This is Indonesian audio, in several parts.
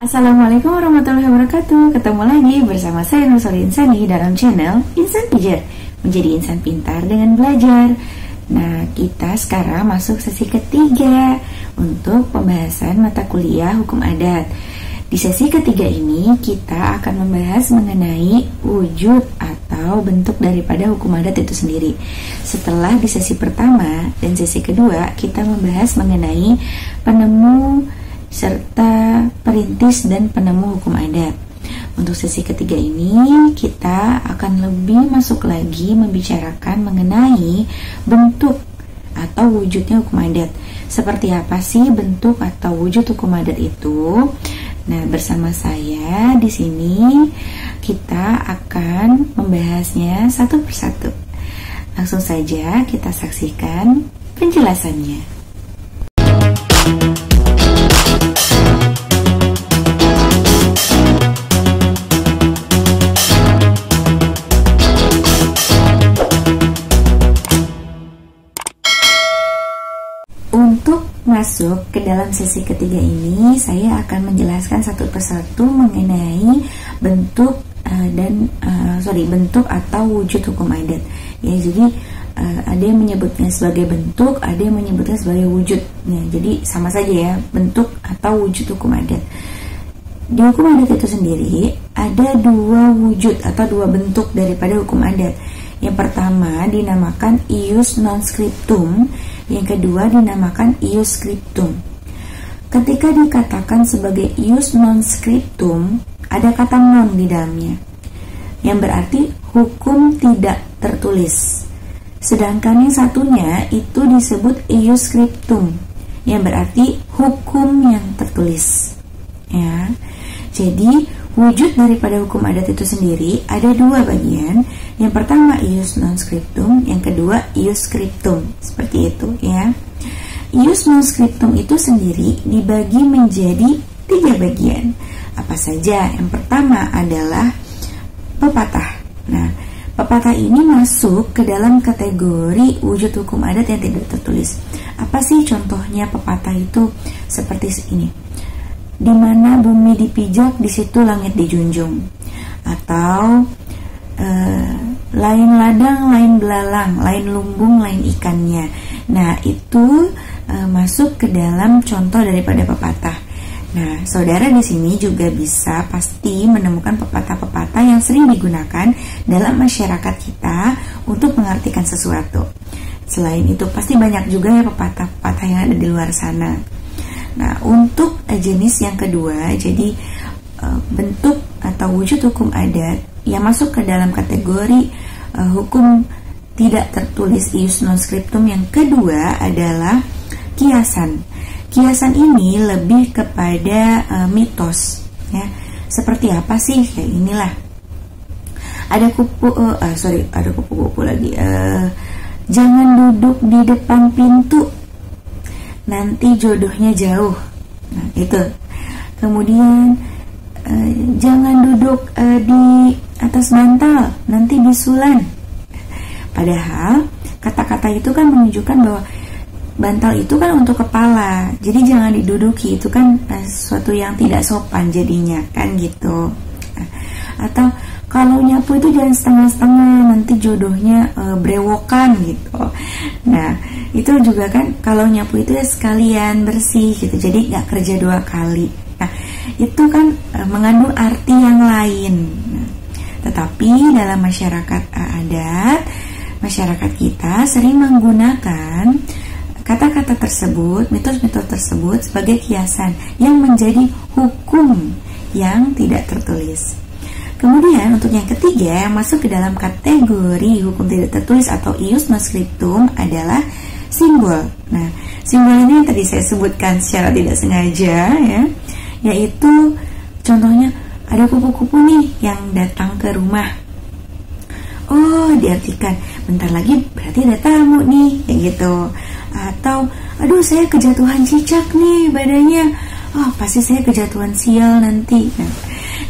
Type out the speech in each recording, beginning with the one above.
Assalamualaikum warahmatullahi wabarakatuh. Ketemu lagi bersama saya Nursul Insani dalam channel Insan Pijar, menjadi insan pintar dengan belajar. Nah, kita sekarang masuk sesi ketiga untuk pembahasan mata kuliah hukum adat. Di sesi ketiga ini kita akan membahas mengenai wujud atau bentuk daripada hukum adat itu sendiri. Setelah di sesi pertama dan sesi kedua kita membahas mengenai penemu serta perintis dan penemu hukum adat. Untuk sesi ketiga ini kita akan lebih masuk lagi membicarakan mengenai bentuk atau wujudnya hukum adat. Seperti apa sih bentuk atau wujud hukum adat itu? Nah, bersama saya di sini kita akan membahasnya satu persatu. Langsung saja kita saksikan penjelasannya. Untuk masuk ke dalam sesi ketiga ini, saya akan menjelaskan satu persatu mengenai bentuk bentuk atau wujud hukum adat. Ya, jadi ada yang menyebutnya sebagai bentuk, ada yang menyebutnya sebagai wujud. Nah, jadi sama saja ya, bentuk atau wujud hukum adat. Di hukum adat itu sendiri ada dua wujud atau dua bentuk daripada hukum adat. Yang pertama dinamakan ius non scriptum, yang kedua dinamakan ius scriptum. Ketika dikatakan sebagai ius non scriptum, ada kata non di dalamnya, yang berarti hukum tidak tertulis. Sedangkan yang satunya itu disebut ius scriptum, yang berarti hukum yang tertulis. Ya, jadi wujud daripada hukum adat itu sendiri ada dua bagian. Yang pertama ius non scriptum, yang kedua ius scriptum. Seperti itu ya. Ius non scriptum itu sendiri dibagi menjadi tiga bagian. Apa saja? Yang pertama adalah pepatah. Nah, pepatah ini masuk ke dalam kategori wujud hukum adat yang tidak tertulis. Apa sih contohnya pepatah itu? Seperti ini. Di mana bumi dipijak, di situ langit dijunjung. Atau lain ladang, lain belalang, lain lumbung, lain ikannya. Nah, itu masuk ke dalam contoh daripada pepatah. Nah, saudara di sini juga bisa pasti menemukan pepatah-pepatah yang sering digunakan dalam masyarakat kita untuk mengartikan sesuatu. Selain itu, pasti banyak juga ya pepatah-pepatah yang ada di luar sana. Nah, untuk jenis yang kedua, jadi bentuk atau wujud hukum adat yang masuk ke dalam kategori hukum tidak tertulis ius non scriptum yang kedua adalah kiasan. Kiasan ini lebih kepada mitos ya. Seperti apa sih? Kayak inilah. Ada kupu-kupu lagi. Jangan duduk di depan pintu, nanti jodohnya jauh. Nah, itu. Kemudian jangan duduk di atas bantal, nanti bisulan. Padahal kata-kata itu kan menunjukkan bahwa bantal itu kan untuk kepala, jadi jangan diduduki. Itu kan sesuatu yang tidak sopan jadinya kan gitu. Atau kalau nyapu itu jangan setengah-setengah, nanti jodohnya brewokan gitu. Nah, itu juga kan kalau nyapu itu ya sekalian bersih gitu, jadi nggak kerja dua kali. Nah, itu kan mengandung arti yang lain. Nah, tetapi dalam masyarakat adat, masyarakat kita sering menggunakan kata-kata tersebut, mitos-mitos tersebut sebagai kiasan yang menjadi hukum yang tidak tertulis. Kemudian untuk yang ketiga yang masuk ke dalam kategori hukum tidak tertulis atau ius non scriptum adalah simbol. Nah, simbol ini yang tadi saya sebutkan secara tidak sengaja ya, yaitu contohnya ada kupu-kupu nih yang datang ke rumah. Oh, diartikan bentar lagi berarti ada tamu nih, kayak gitu. Atau aduh saya kejatuhan cicak nih badannya. Oh, pasti saya kejatuhan sial nanti. Nah,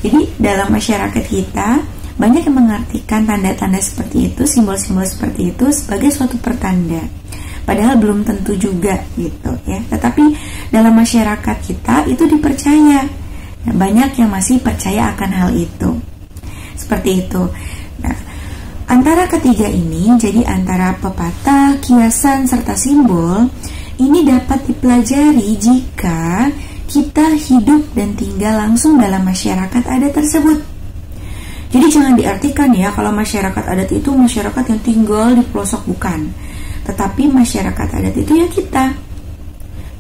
jadi dalam masyarakat kita banyak yang mengartikan tanda-tanda seperti itu, simbol-simbol seperti itu sebagai suatu pertanda. Padahal belum tentu juga gitu ya. Tetapi dalam masyarakat kita itu dipercaya Nah, banyak yang masih percaya akan hal itu. Seperti itu. Nah, antara ketiga ini, jadi antara pepatah, kiasan, serta simbol, ini dapat dipelajari jika kita hidup dan tinggal langsung dalam masyarakat adat tersebut. Jadi jangan diartikan ya kalau masyarakat adat itu masyarakat yang tinggal di pelosok, bukan. Tetapi masyarakat adat itu ya kita.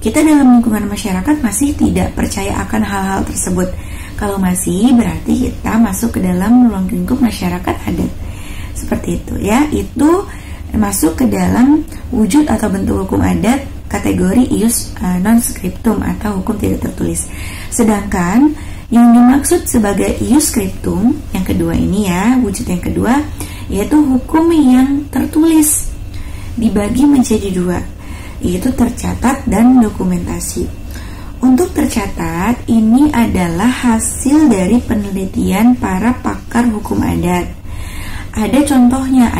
Kita dalam lingkungan masyarakat masih tidak percaya akan hal-hal tersebut. Kalau masih, berarti kita masuk ke dalam ruang lingkup masyarakat adat. Seperti itu ya. Itu masuk ke dalam wujud atau bentuk hukum adat kategori ius non scriptum atau hukum tidak tertulis. Sedangkan yang dimaksud sebagai ius scriptum yang kedua ini ya, wujud yang kedua, yaitu hukum yang tertulis, dibagi menjadi dua, yaitu tercatat dan dokumentasi. Untuk tercatat, ini adalah hasil dari penelitian para pakar hukum adat. Ada contohnya,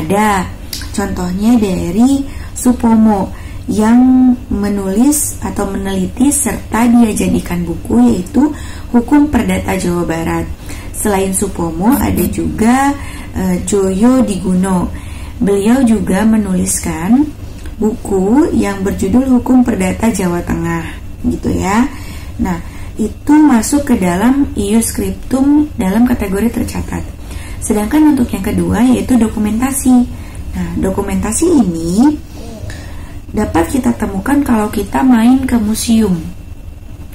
contohnya dari Supomo yang menulis atau meneliti serta dia jadikan buku, yaitu Hukum Perdata Jawa Barat. Selain Supomo, ada juga Joyo Diguno. Beliau juga menuliskan buku yang berjudul Hukum Perdata Jawa Tengah, gitu ya. Nah, itu masuk ke dalam ius scriptum dalam kategori tercatat. Sedangkan untuk yang kedua yaitu dokumentasi. Nah, dokumentasi ini dapat kita temukan kalau kita main ke museum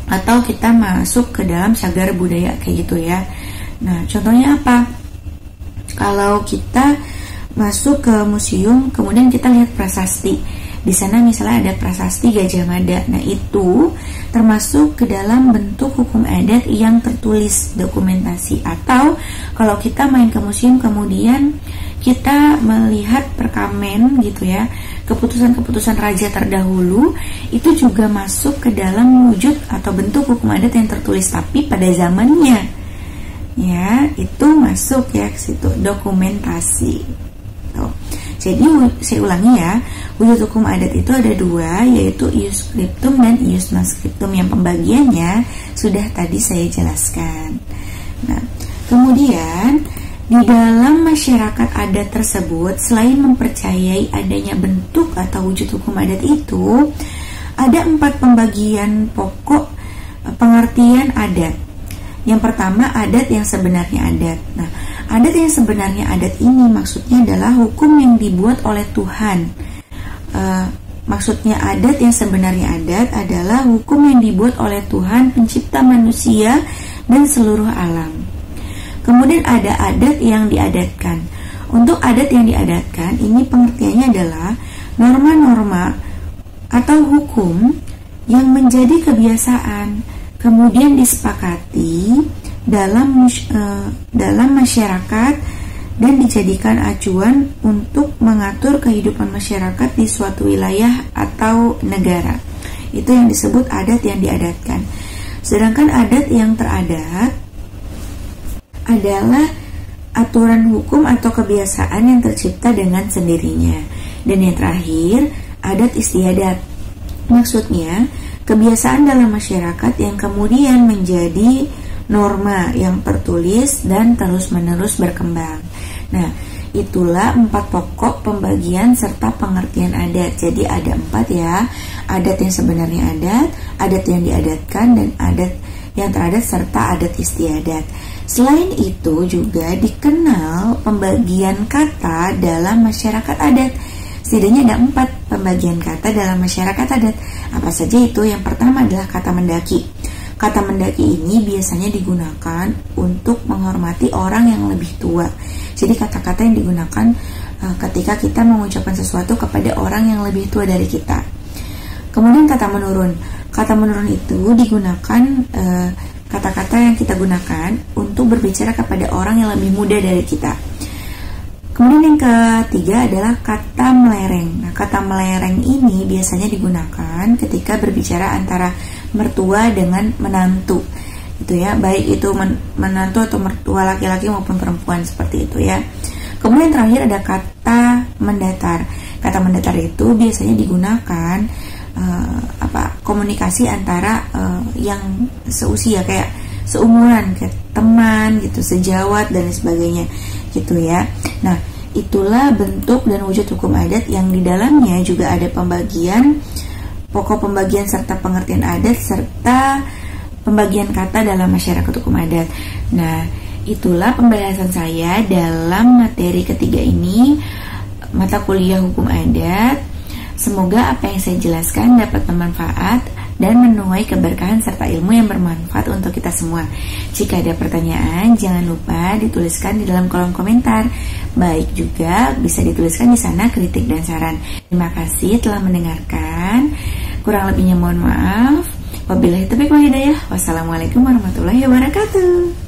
atau kita masuk ke dalam cagar budaya kayak gitu ya. Nah, contohnya apa? Kalau kita masuk ke museum, kemudian kita lihat prasasti. Di sana misalnya ada prasasti Gajah Mada. Nah, itu termasuk ke dalam bentuk hukum adat yang tertulis, dokumentasi. Atau kalau kita main ke museum kemudian kita melihat perkamen gitu ya, keputusan-keputusan raja terdahulu, itu juga masuk ke dalam wujud atau bentuk hukum adat yang tertulis, tapi pada zamannya ya, itu masuk ya ke situ, dokumentasi. Tuh. Jadi saya ulangi ya, wujud hukum adat itu ada dua, yaitu ius scriptum dan ius non scriptum, yang pembagiannya sudah tadi saya jelaskan. Nah, kemudian di dalam masyarakat adat tersebut, selain mempercayai adanya bentuk atau wujud hukum adat itu, ada 4 pembagian pokok pengertian adat. Yang pertama, adat yang sebenarnya adat. Nah, adat yang sebenarnya adat ini maksudnya adalah hukum yang dibuat oleh Tuhan. Maksudnya adat yang sebenarnya adat adalah hukum yang dibuat oleh Tuhan pencipta manusia dan seluruh alam. Kemudian ada adat yang diadatkan. Untuk adat yang diadatkan, ini pengertiannya adalah norma-norma atau hukum yang menjadi kebiasaan, kemudian disepakati dalam masyarakat dan dijadikan acuan untuk mengatur kehidupan masyarakat di suatu wilayah atau negara. Itu yang disebut adat yang diadatkan. Sedangkan adat yang teradat adalah aturan hukum atau kebiasaan yang tercipta dengan sendirinya. Dan yang terakhir, adat istiadat. Maksudnya, kebiasaan dalam masyarakat yang kemudian menjadi norma yang tertulis dan terus-menerus berkembang. Nah, itulah 4 pokok pembagian serta pengertian adat. Jadi ada 4 ya, adat yang sebenarnya adat yang diadatkan, dan adat yang teradat serta adat istiadat. Selain itu juga dikenal pembagian kata dalam masyarakat adat. Setidaknya ada 4 pembagian kata dalam masyarakat adat. Apa saja itu? Yang pertama adalah kata mendaki. Kata mendaki ini biasanya digunakan untuk menghormati orang yang lebih tua. Jadi kata-kata yang digunakan ketika kita mengucapkan sesuatu kepada orang yang lebih tua dari kita. Kemudian kata menurun. Kata menurun itu digunakan, kata-kata yang kita gunakan untuk berbicara kepada orang yang lebih muda dari kita. Kemudian yang ketiga adalah kata melereng. Nah, kata melereng ini biasanya digunakan ketika berbicara antara mertua dengan menantu, gitu ya, baik itu menantu atau mertua laki-laki maupun perempuan, seperti itu ya. Kemudian terakhir ada kata mendatar. Kata mendatar itu biasanya digunakan komunikasi antara yang seusia, kayak seumuran, kayak teman gitu, sejawat dan sebagainya gitu ya. Nah, itulah bentuk dan wujud hukum adat yang di dalamnya juga ada pembagian, pokok pembagian serta pengertian adat serta pembagian kata dalam masyarakat hukum adat. Nah, itulah pembahasan saya dalam materi ketiga ini, mata kuliah hukum adat. Semoga apa yang saya jelaskan dapat bermanfaat dan menuai keberkahan serta ilmu yang bermanfaat untuk kita semua. Jika ada pertanyaan, jangan lupa dituliskan di dalam kolom komentar. Baik juga bisa dituliskan di sana kritik dan saran. Terima kasih telah mendengarkan. Kurang lebihnya mohon maaf. Wabillahi taufiq wal hidayah. Wassalamualaikum warahmatullahi wabarakatuh.